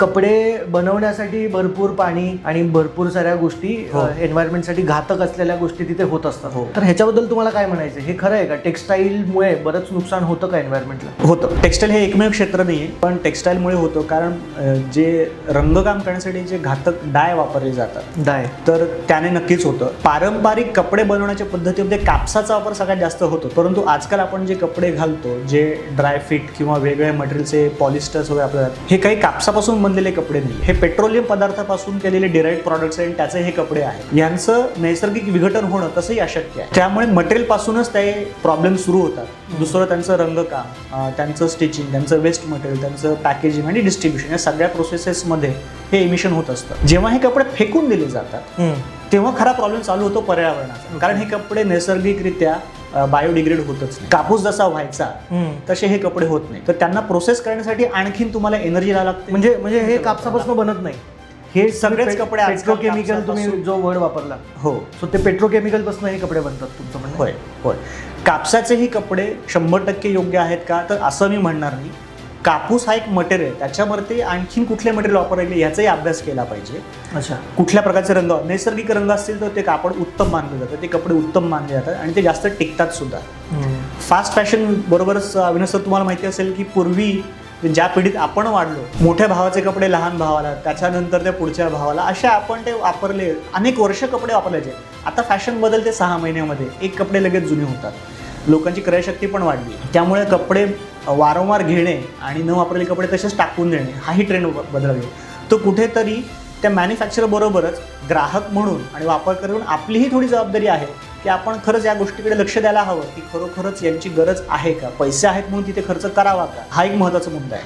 कपडे बनवण्यासाठी भरपूर पाणी आणि भरपूर साऱ्या गोष्टी एन्व्हायरमेंटसाठी घातक असलेल्या गोष्टी तिथे होत असतात. तर ह्याच्याबद्दल तुम्हाला काय म्हणायचं, हे खरं आहे का? टेक्स्टाईलमुळे बरंच नुकसान होतं का एन्व्हायरमेंटला? होतं. टेक्स्टाईल हे एकमेव क्षेत्र नाही आहे, पण टेक्स्टाईलमुळे होतं. कारण जे रंगकाम करण्यासाठी जे घातक डाय वापरले जातात, तर त्याने नक्कीच होतं. पारंपरिक कपडे बनवण्याच्या पद्धतीमध्ये कापसाचा वापर सगळ्यात जास्त होतो, परंतु आजकाल आपण जे कपडे घालतो, जे ड्राय फिट किंवा वेगवेगळ्या मटेरियलचे पॉलिस्टर्स वगैरे आपल्याला, हे काही कापसापासून बनलेले कपडे नाही, हे पेट्रोलियम पदार्थापासून केलेले डिराइव्ड प्रॉडक्ट्स आणि त्याचे हे कपडे आहेत. यांचं नैसर्गिक विघटन होणं तसंही अशक्य आहे. त्यामुळे मटेरियल पासूनच ते प्रॉब्लेम सुरू होतात. दुसरं त्यांचं रंगकाम, त्यांचं स्टिचिंग, त्यांचं वेस्ट मटेरियल, त्यांचं पॅकेजिंग आणि डिस्ट्रीब्युशन, या सगळ्या प्रोसेसेसमध्ये हे इमिशन होत असतं. जेव्हा हे कपडे फेकून दिले जातात तेव्हा खरा प्रॉब्लेम चालू होतो पर्यावरणाचा. कारण हे कपडे नैसर्गिकरित्या बायोडिग्रेड होतच नाही. कापूस जसा व्हायचा तसे हे कपडे होत नाही. तर त्यांना प्रोसेस करण्यासाठी आणखीन तुम्हाला एनर्जी लागते. म्हणजे हे कापसापासून बनत नाही, हे सगळेच कपडे पेट्रोकेमिकल, तुम्ही जो वर्ड वापरला, हो, सो ते पेट्रोकेमिकल पासून हे कपडे बनतात तुमचं म्हणणं? होय होय. कापसाचेही कपडे 100% योग्य आहेत का, तर असं मी म्हणणार नाही. कापूस हा एक मटेरियल, त्याच्यावरती आणखीन कुठले मटेरियल वापरले याचाही अभ्यास केला पाहिजे. अच्छा. कुठल्या प्रकारचे रंग, नैसर्गिक रंग असतील तर ते कापड उत्तम मानलं जातं, ते कपडे उत्तम मानले जातात आणि ते जास्त टिकतात सुद्धा. फास्ट फॅशन बरोबरच अविनाश सर, तुम्हाला माहिती असेल की पूर्वी ज्या पिढीत आपण वाढलो, मोठ्या भावाचे कपडे लहान भावाला, त्याच्यानंतर त्या पुढच्या भावाला, असे आपण ते वापरले, अनेक वर्ष कपडे वापरायचे. आता फॅशन बदलते 6 महिन्यामध्ये, एक कपडे लगेच जुने होतात. लोकांची क्रयशक्ती पण वाढली, त्यामुळे कपडे वारंवार घेणे आणि न वापरलेले कपडे तसेच टाकून देणे, हाही ट्रेंड बदलला. तो कुठेतरी त्या मॅन्युफॅक्चर बरोबरच ग्राहक म्हणून आणि वापरकर्ते म्हणून आपलीही थोडी जबाबदारी आहे की आपण खरंच या गोष्टीकडे लक्ष द्यायला हवं की खरोखरच यांची गरज आहे का, पैसे आहेत म्हणून तिथे खर्च करावा का, हा एक महत्त्वाचा मुद्दा आहे.